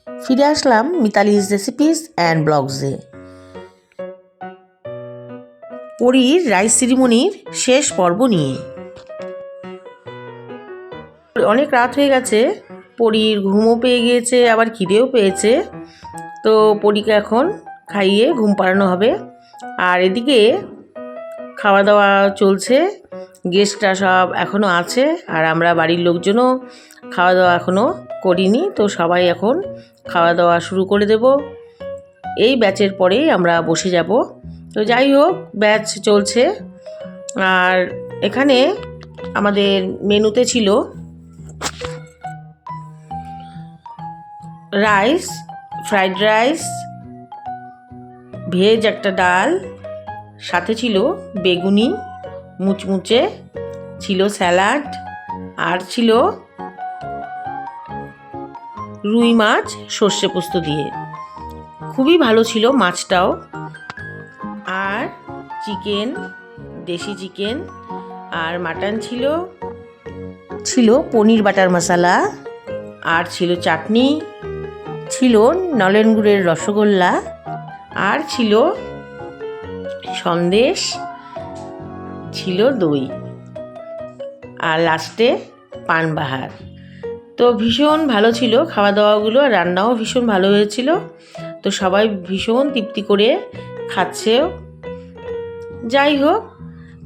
ফিরে আসলাম মিতালিজ recipes and ব্লগসে। পরীর rice সেরিমনির শেষ পর্ব নিয়ে। অনেক রাত হয়ে গেছে, পরীর ঘুমও পেয়ে গিয়েছে, আবার খিদেও পেয়েছে। তো পরীকে এখন খাইয়ে ঘুম পাড়ানো হবে। আর এদিকে খাওয়া দাওয়া চলছে, গেস্টরা সব এখনও আছে, আর আমরা বাড়ির লোকজনও খাওয়া দাওয়া এখনও করিনি। তো সবাই এখন খাওয়া দাওয়া শুরু করে দেব। এই ব্যাচের পরেই আমরা বসে যাব। তো যাই হোক, ব্যাচ চলছে। আর এখানে আমাদের মেনুতে ছিল রাইস, ফ্রাইড রাইস, ভেজ একটা ডাল, সাথে ছিল বেগুনি মুচমুচে, ছিল স্যালাড, আর ছিল রুই মাছ সর্ষে পোস্ত দিয়ে। খুবই ভালো ছিল মাছটাও। আর চিকেন, দেশি চিকেন আর মাটন ছিল, ছিল পনির বাটার মশলা, আর ছিল চাটনি, ছিল নলেন গুড়ের রসগোল্লা, আর ছিল সন্দেশ, ছিল দই, আর লাস্টে পানবাহার। তো ভীষণ ভালো ছিল খাওয়া দাওয়াগুলো, আর রান্নাও ভীষণ ভালো হয়েছিল। তো সবাই ভীষণ তৃপ্তি করে খাচ্ছেও। যাই হোক,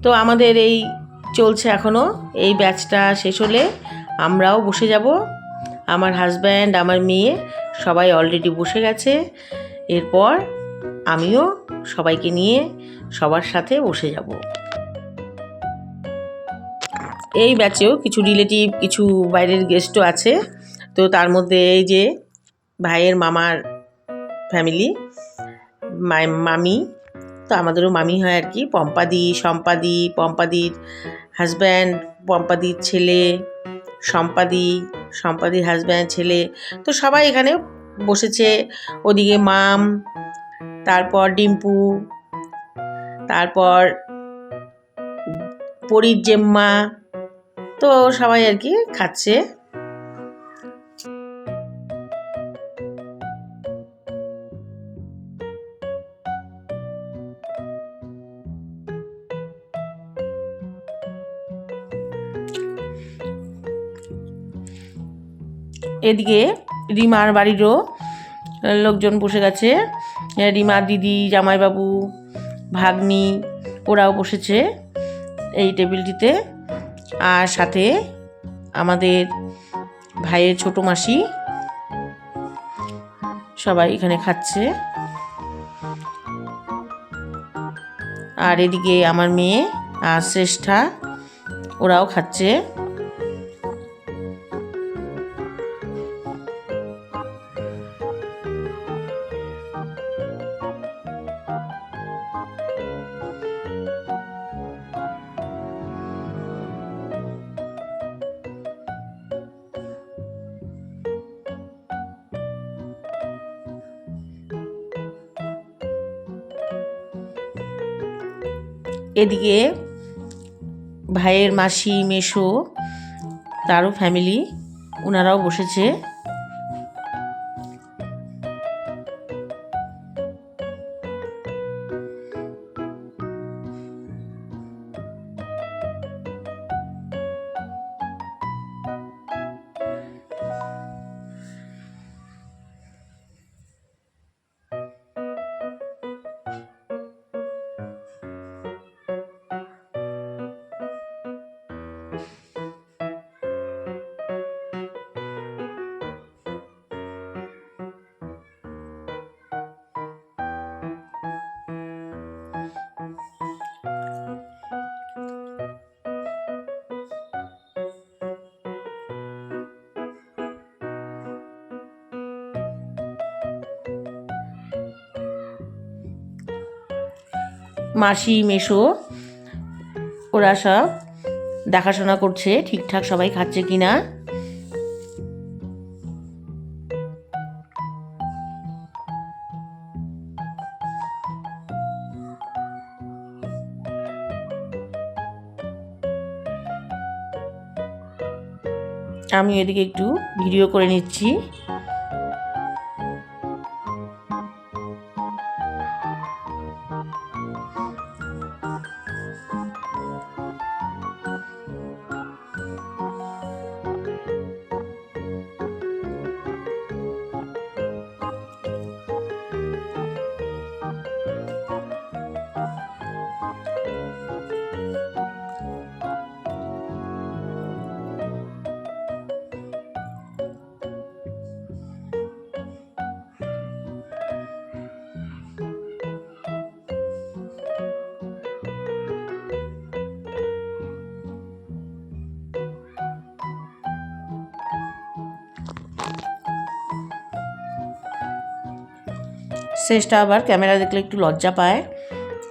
তো আমাদের এই চলছে এখনও। এই ব্যাচটা শেষ হলে আমরাও বসে যাব। আমার হাজব্যান্ড, আমার মেয়ে সবাই অলরেডি বসে গেছে। এরপর আমিও সবাইকে নিয়ে সবার সাথে বসে যাব। এই ব্যাচেও কিছু রিলেটিভ, কিছু বাইরের গেস্টও আছে। তো তার মধ্যে এই যে ভাইয়ের মামার ফ্যামিলি, মামি, তো আমাদেরও মামি হয় আর কি, পম্পাদি, সম্পাদি, পম্পাদির হাজব্যান্ড, পম্পাদির ছেলে, সম্পাদির হাজব্যান্ড, ছেলে। তো সবাই এখানে বসেছে। ওদিকে মাম, তারপর ডিম্পু, তারপর পরীর জেম্মা, তো সবাই আর কি খাচ্ছে। এদিকে রিমার বাড়িরও লোকজন বসে গেছে। রিমার দিদি, জামাইবাবু, ভাগ্নি, ওরাও বসেছে এই টেবিলটিতে। আর সাথে আমাদের ভাইয়ের ছোট মাসি, সবাই এখানে খাচ্ছে। আর এদিকে আমার মেয়ে আর শ্রেষ্ঠা, ওরাও খাচ্ছে। এদিকে ভাইয়ের মাসি, মেসো, তারও ফ্যামিলি, ওনারাও বসেছে। মাসি, মেসো, ওরা সব দেখাশোনা করছে ঠিকঠাক সবাই খাচ্ছে কিনা। আমি এদিকে একটু ভিডিও করে নিচ্ছি। শেষটা আবার ক্যামেরা দেখলে একটু লজ্জা পায়,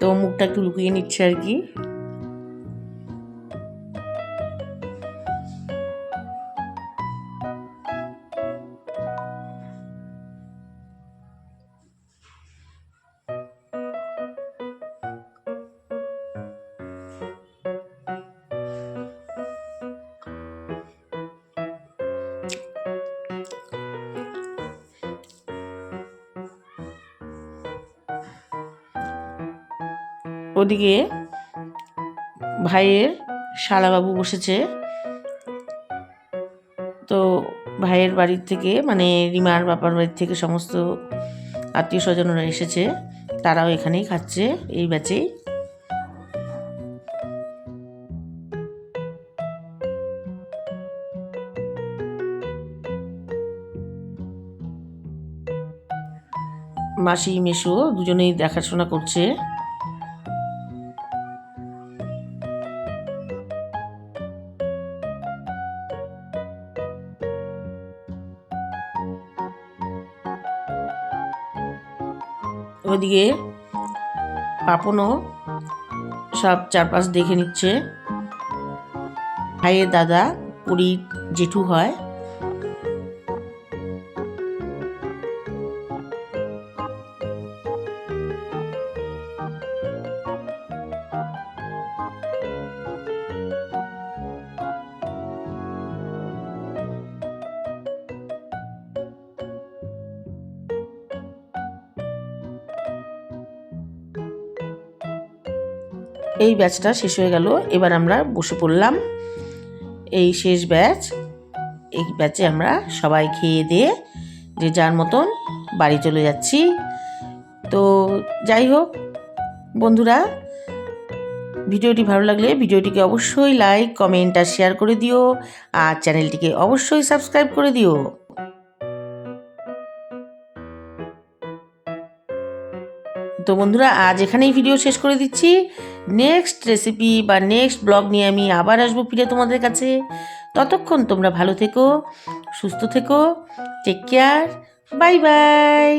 তো মুখটা একটু লুকিয়ে নিচ্ছে আর কি। ওদিকে ভাইয়ের শালাবাবু বসেছে, তো ভাইয়ের বাড়ির থেকে মানে রিমার বাবার বাড়ির থেকে সমস্ত আত্মীয় স্বজনরা এসেছে, তারাও এখানেই খাচ্ছে এই ব্যাচেই। মাসি মেসো দুজনেই দেখাশোনা করছে। ওইদিকে পাপনও সব চারপাশ দেখে নিচ্ছে। ভাইয়ের দাদা পুরীর জেঠু হয়। এই ব্যাচটা শেষ হয়ে গেল, এবার আমরা বসে পড়লাম। এই শেষ ব্যাচ, এই ব্যাচে আমরা সবাই খেয়ে দিয়ে যে যার মতন বাড়ি চলে যাচ্ছি। তো যাই হোক বন্ধুরা, ভিডিওটি ভালো লাগলে ভিডিওটিকে অবশ্যই লাইক, কমেন্ট আর শেয়ার করে দিও, আর চ্যানেলটিকে অবশ্যই সাবস্ক্রাইব করে দিও। তো বন্ধুরা, আজ এখানেই ভিডিও শেষ করে দিচ্ছি। নেক্সট রেসিপি বা নেক্সট ব্লগ নিয়ে আমি আবার আসবো ফিরে তোমাদের কাছে। ততক্ষণ তোমরা ভালো থেকো, সুস্থ থেকো, টেক কেয়ার, বাই বাই।